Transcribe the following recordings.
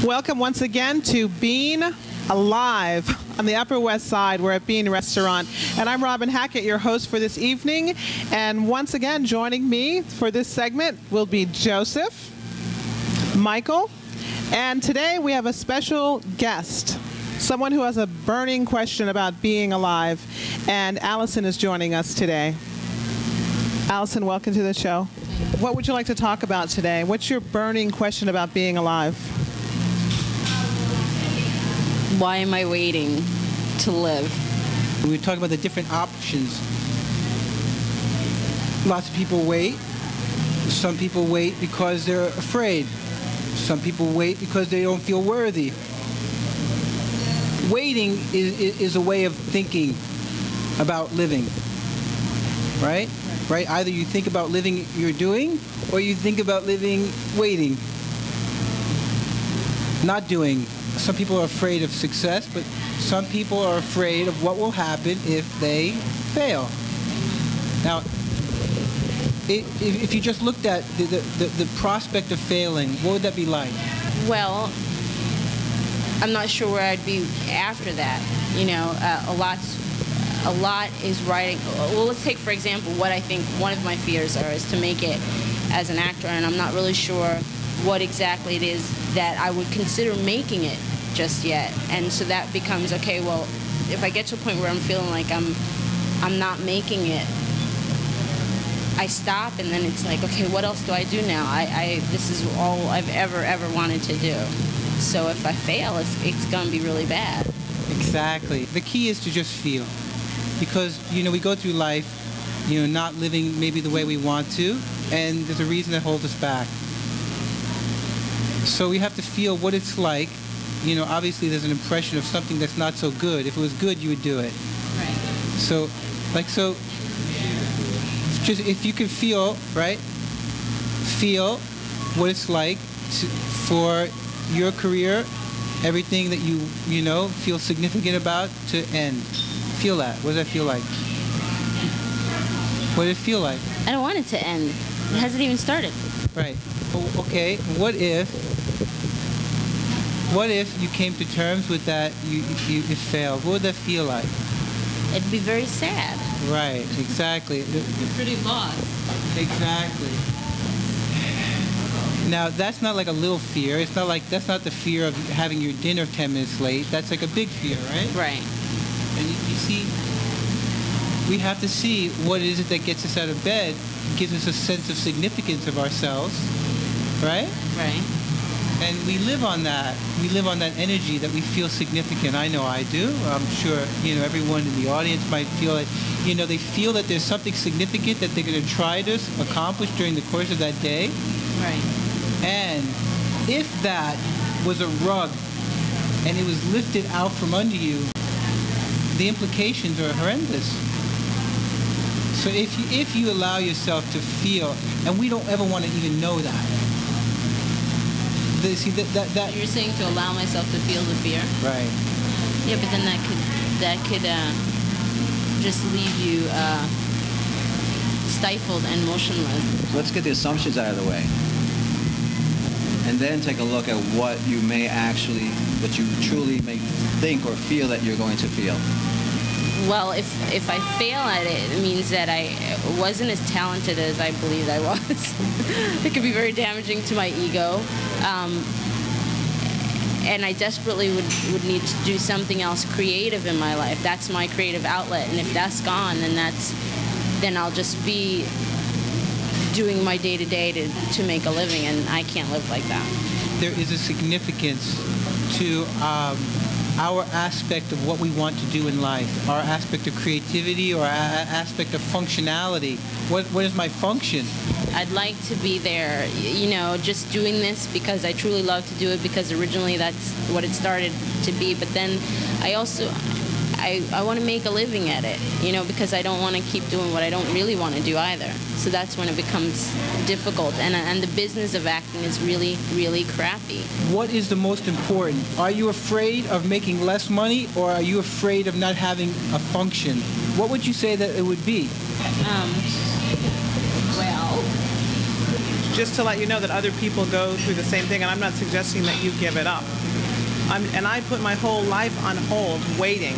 Welcome once again to Bean Alive on the Upper West Side. We're at Bean Restaurant. And I'm Robin Hackett, your host for this evening. And once again, joining me for this segment will be Joseph, Michael, and today we have a special guest, someone who has a burning question about being alive. And Allison is joining us today. Allison, welcome to the show. What would you like to talk about today? What's your burning question about being alive? Why am I waiting to live? We talk about the different options. Lots of people wait. Some people wait because they're afraid. Some people wait because they don't feel worthy. Waiting is a way of thinking about living, right? Right? Either you think about living you're doing, or you think about living waiting, not doing. Some people are afraid of success, but some people are afraid of what will happen if they fail. Now, if you just looked at the prospect of failing, what would that be like? Well, I'm not sure where I'd be after that. You know, a lot is writing. Well, let's take, for example, what I think one of my fears is to make it as an actor, and I'm not really sure what exactly it is that I would consider making it just yet. And so that becomes, okay, well, if I get to a point where I'm feeling like I'm not making it, I stop, and then it's like, okay, what else do I do now? This is all I've ever wanted to do. So if I fail, it's going to be really bad. Exactly. The key is to just feel. Because, you know, we go through life, you know, not living maybe the way we want to, and there's a reason that holds us back. So we have to feel what it's like. You know, obviously there's an impression of something that's not so good. If it was good, you would do it. Right. So, just if you can feel, right, feel what it's like for your career, everything that you know, feel significant about to end. Feel that. What does that feel like? What does it feel like? I don't want it to end. It hasn't even started. Right. Okay. What if you came to terms with that? It failed. What would that feel like? It'd be very sad. Right. Exactly. You're pretty lost. Exactly. Now that's not like a little fear. It's not like that's not the fear of having your dinner 10 minutes late. That's like a big fear, right? Right. And you see, we have to see what is it that gets us out of bed, gives us a sense of significance of ourselves, right? Right. And we live on that. We live on that energy that we feel significant. I know I do. I'm sure, you know, everyone in the audience might feel that, you know, they feel that there's something significant that they're going to try to accomplish during the course of that day. Right. And if that was a rug and it was lifted out from under you, the implications are horrendous. So if you allow yourself to feel, and we don't ever want to even know that. See that You're saying to allow myself to feel the fear? Right. Yeah, but then that could just leave you stifled and motionless. Let's get the assumptions out of the way, and then take a look at what you truly may think or feel that you're going to feel. Well, if I fail at it, it means that I wasn't as talented as I believed I was. It could be very damaging to my ego. And I desperately would need to do something else creative in my life. That's my creative outlet. And if that's gone, then I'll just be doing my day-to-day to make a living, and I can't live like that. There is a significance to our aspect of what we want to do in life, our aspect of creativity, or our aspect of functionality. What is my function? I'd like to be there, you know, just doing this because I truly love to do it, because originally that's what it started to be. But then I also, I want to make a living at it, you know, because I don't want to keep doing what I don't really want to do either. So that's when it becomes difficult. And the business of acting is really, really crappy. What is the most important? Are you afraid of making less money, or are you afraid of not having a function? What would you say that it would be? Well, just to let you know that other people go through the same thing, and I'm not suggesting that you give it up. And I put my whole life on hold, waiting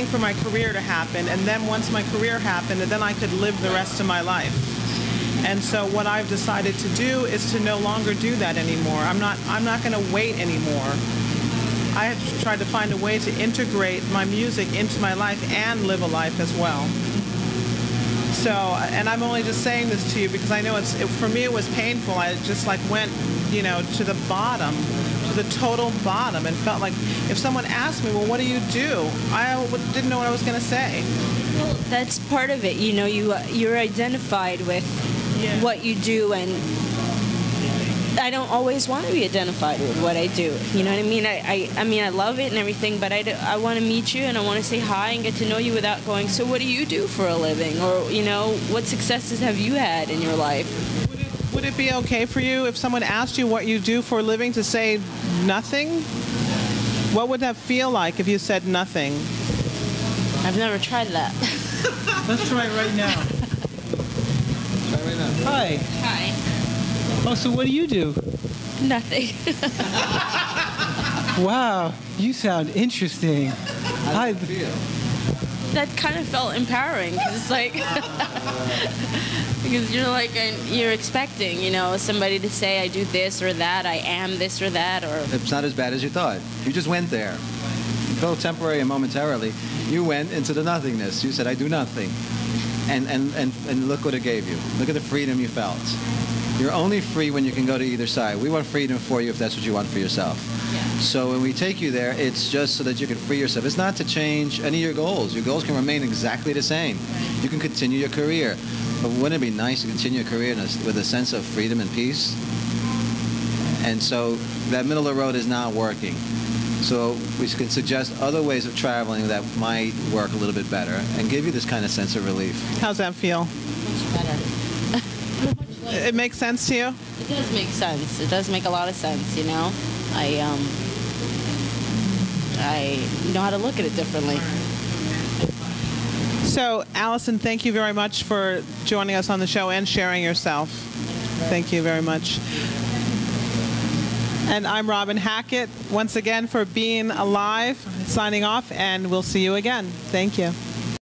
for my career to happen, and then once my career happened, then I could live the rest of my life. And so what I've decided to do is to no longer do that anymore. I'm not going to wait anymore. I have tried to find a way to integrate my music into my life and live a life as well. So, and I'm only just saying this to you because I know for me it was painful. I just like went, to the bottom, to the total bottom, and felt like if someone asked me, well, what do you do? I didn't know what I was going to say. Well, that's part of it. You're identified with what you do, and I don't always want to be identified with what I do. You know what I mean? I mean, I love it and everything, but I want to meet you and I want to say hi and get to know you without going, so what do you do for a living? Or, what successes have you had in your life? Would it be okay for you if someone asked you what you do for a living to say nothing? What would that feel like if you said nothing? I've never tried that. Let's try it right now. Try right now. Hi. Hi. Oh, so what do you do? Nothing. Wow, you sound interesting. How does it feel? That kind of felt empowering because it's like because you're expecting somebody to say I do this or that, I am this or that, or It's not as bad as you thought. You just went there. Though temporary and momentarily, you went into the nothingness. You said, I do nothing. And look what it gave you. Look at the freedom you felt. You're only free when you can go to either side. We want freedom for you if that's what you want for yourself. Yeah. So when we take you there, it's just so that you can free yourself. It's not to change any of your goals. Your goals can remain exactly the same. You can continue your career. But wouldn't it be nice to continue your career with a sense of freedom and peace? And so that middle of the road is not working. So we can suggest other ways of traveling that might work a little bit better and give you this kind of sense of relief. How's that feel? much better. It makes sense to you? It does make sense. It does make a lot of sense, I know how to look at it differently. So, Allison, thank you very much for joining us on the show and sharing yourself. Thank you very much. And I'm Robin Hackett, once again for Being Alive, signing off, and we'll see you again. Thank you.